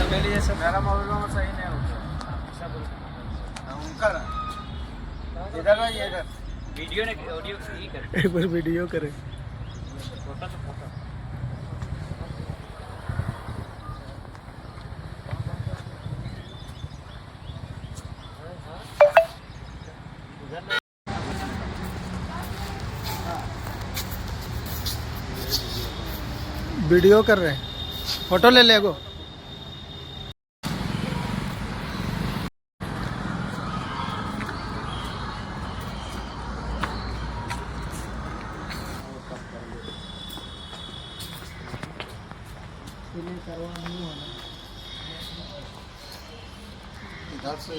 मेरा मोबाइल में सही नहीं होता उनका ना इधर है इधर वीडियो ने ऑडियो ही कर एक बार वीडियो करे फोटो तो फोटो वीडियो कर रहे हैं, फोटो ले ले गो। इधर से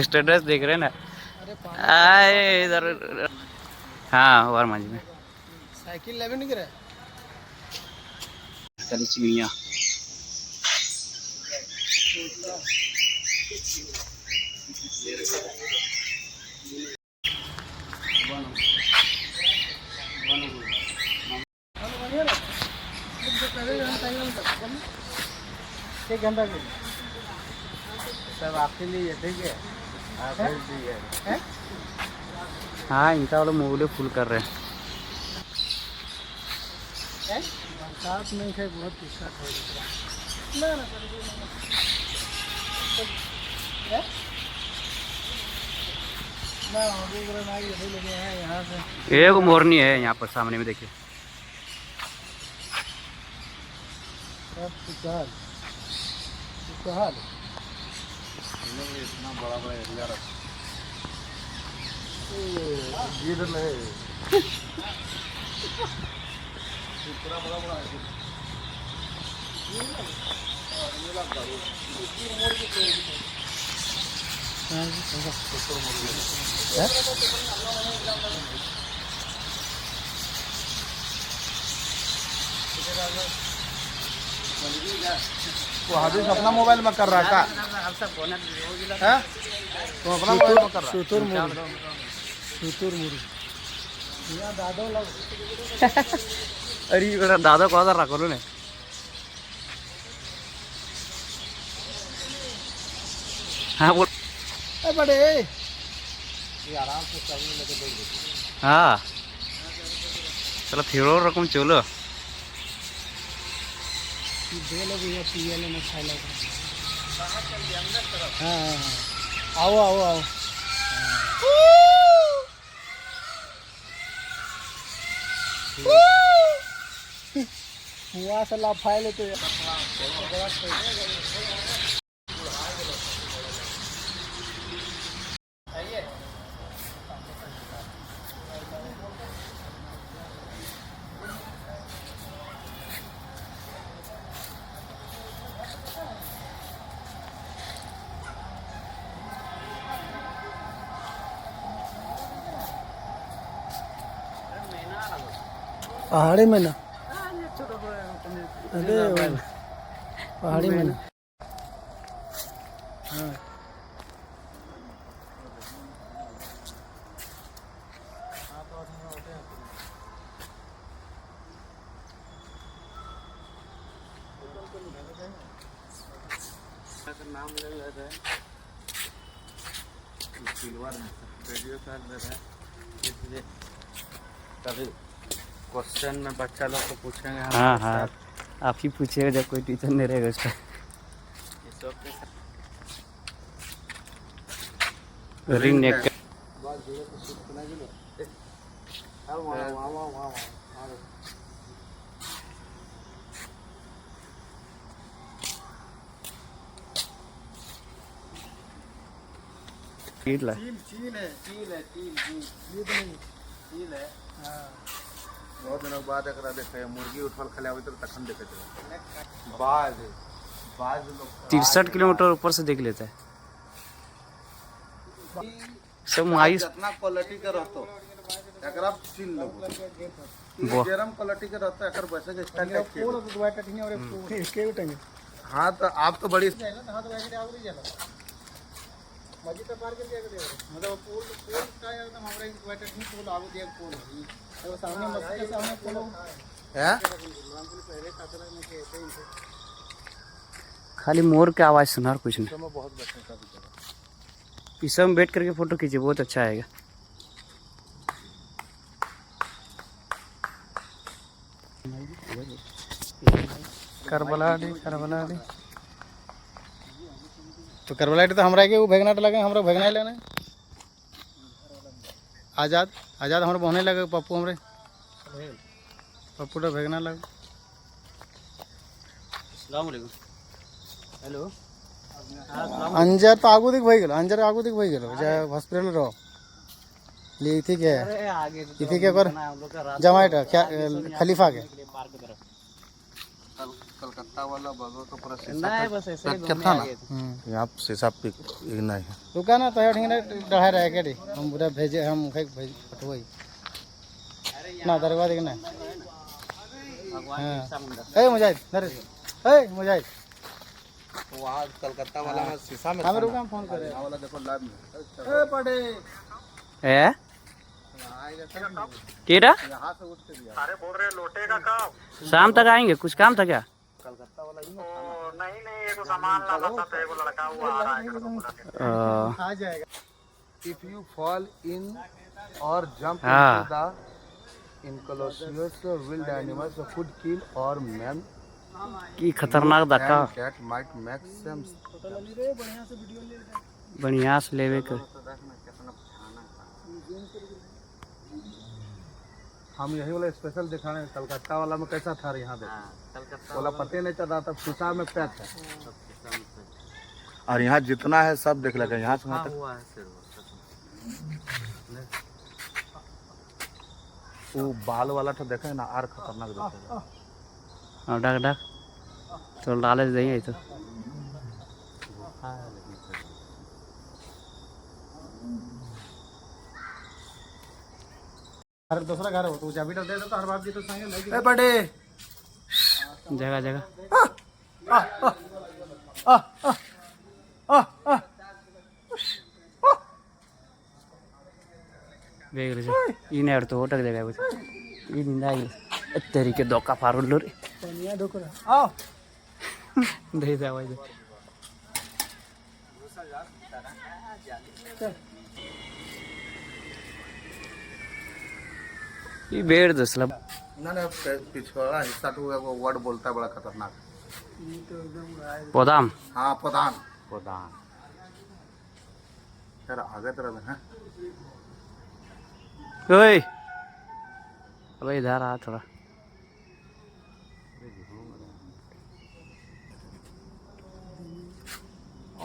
स्टेटस देख रहे हैं ना। आए इधर हाँ और मंझ में साइकिल लेवे नहीं गिरा कल चिड़िया एक घंटा के सब आपके लिए ठीक है आप भेज दिए हाँ इनका वाला मोबाइल फुल कर रहे हैं। बरसात नहीं है, बहुत दिक्कत हो ना ना लगे हैं यहाँ से। एक मोरनी है यहाँ पर सामने में देखिए। इतना बड़ा बड़ा एरिया रखा गिर ले इतना बड़ा बड़ा वो हादिस अपना मोबाइल में कर रहा है का तो अपना मोबाइल में कर रहा सुतुर मुड़ी दादो लग अरे बेटा दादा को आधार रखो ने हाँ बोल बड़े ये आराम से चलने लगे देख देखिए हाँ चलो फिर और रकम चलो दे लोग ये पीएल में खाए लगा। हाँ आओ आओ आओ हुआ से लाफाए ले तो पहाड़ी में ना अरे पहाड़ी में ना हाँ नाम ले लेते हैं सिल्वर में वीडियो कर देते हैं इसलिए कभी क्वेश्चन में बच्चा लोग को पूछेंगे हम हाँ हाँ आप ही पूछिएगा जब कोई टीचर नहीं रहेगा उसका। रिंग नेक चील है चील है चील है चील चील है बहुत दिनों बाद एक देखे मुर्गी उठल खिलावे तो तखन देखे थे बाज बाज लोग 63 किलोमीटर ऊपर से देख लेता है सब मायूस जितना क्वालिटी का रहतो एकरा चील लोग गरम क्वालिटी का रहता है अगर वैसे के स्टाइल का पूरा दुआ टटिंग और इसके उठेंगे। हाँ तो आप तो बड़ी मस्जिद पार के दिया मतलब पुल का एकदम हमारे इन्वर्टेड नहीं पुल आगे दिया पुल है वो सामने मस्जिद के सामने पुल है पहले खतरा में कहते हैं खाली मोर की आवाज़ सुना और कुछ नहीं। तो मैं बहुत बैठने का भी जगह इस सब में बैठ करके फोटो खींचिए, बहुत अच्छा आएगा। करबलाडी तो करबलाडी तो हमरा के वो भेगनाट लगे, हमरा भेगना लेना आज़ाद हमारे बहने लगे, पप्पू हमरे पप्पू तो भेगना लगे। अस्सलाम वालेकुम। हेलो। अंजर तो आगू दिख भाई गेलो, अंजर आगू दिख भाई गेलो जे हॉस्पिटल रो ले थी के इथे के कर जमाइट क्या खलीफा के कलकत्ता वाला बगो तो पूरा नहीं बस ऐसे ही क्या घूमने था आ ना गए थे। यहाँ शीशा पे नहीं है रुका ना तो ठिंगने डढ़ा रह के हम पूरा भेजे हम भेज फटवई ना दरगाह देखना हां ए मुजाहिद नरेश ए मुजाहिद वहाँ कलकत्ता वाला में शीशा में हम रुका फोन करे यहाँ वाला देखो लाइव में ए पड़े ए केरा यहाँ से उठ के दिया अरे बोल रहे लोटे का काम शाम तक आएंगे, कुछ काम था क्या? कलकत्ता वाला ही नहीं एक सामान लाना था तो एक लड़का हुआ आ रहा है आ जाएगा। if you fall in or jump हाँ। into the enclosures wild animals could kill or man की खतरनाक धक्का and that might make some बढ़िया से लेवे कर। हम यही वाला स्पेशल दिखाने कलकत्ता वाला में कैसा था यहाँ देखो वाला पते नहीं चला था शीशा में पैक था और यहाँ जितना है सब देख लगे यहाँ से वहाँ तक वो बाल वाला तो देखे ना और खतरनाक दिखेगा और डक डक तो लालच देंगे तो हर दूसरा घर हो तो चाबी दे दो तो हर बाप जी तो संगे नहीं ए बड़े जगह जगह देख रहे इन यार तो होटक देगा कुछ ये निंदा है तेरी के दोका फारुल लो रे पनिया ढोकरा आओ दे दे आवाज ये बेड़ दसला ना ना पिछवाड़ा हिस्सा तो वो वर्ड बोलता है बड़ा खतरनाक पोदाम हाँ प्रधान प्रधान यार आगे तरफ है ओए अब इधर आ थोड़ा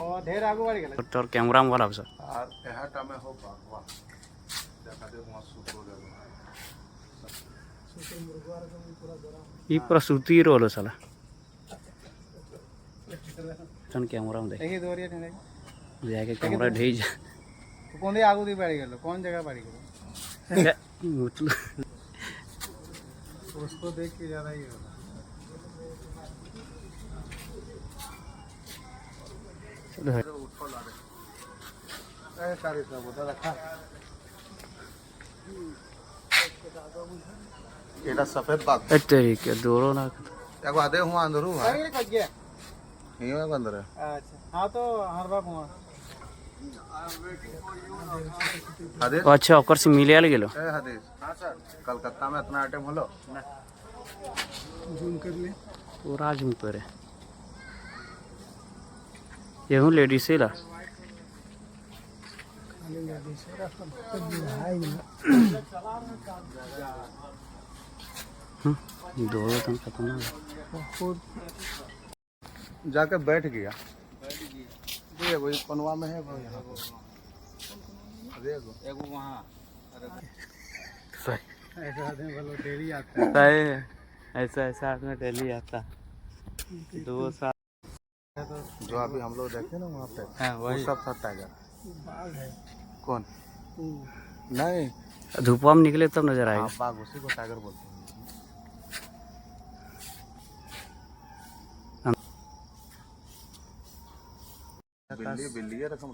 और ढेर आगू बढ़ गेल तोर कैमरा में वाला सर और यह टाइम हो वाह देखा दे वहां सूट हो गया ये पूरा सूती रोल साला तन कैमरा में देख देखी दोरिया नहीं जाके कैमरा ढेई जा तो कौन दे आगू दी बढ़ गेल कौन जगह बढ़ गेल मतलब उसको देख के ज्यादा ही होगा उठो ला दे ए सारी सब उधर रखा एटा सफेद बाग तेरी के दोरो ना एगो आधे हुआ अंदर हुआ अरे कट गया यही है अंदर है अच्छा हां तो हर बाप हुआ हदीस अच्छा ओकर से मिले आल गेलो ए हदीस हां सर कलकत्ता में इतना आइटम होलो जूम कर ले पूरा झुम करे येहू लेडीज से ला खाली ले से रास्ता तो हाई दोरो तन खत्म ना बहुत जाके बैठ गया ये वही कोनवा में है वो यहाँ पे अरे एगो वहाँ सही ऐसा आदमी वाला डेली आता है सही है ऐसा ऐसा आदमी डेली आता 2 साल जो अभी हम लोग देखे ना वहाँ पे हाँ वो वही सब था टाइगर बाघ है कौन नहीं धूपा में निकले तब नजर आएगा हाँ बाघ उसी को टाइगर बोलते हैं बिल्ली बिल्ली है रकम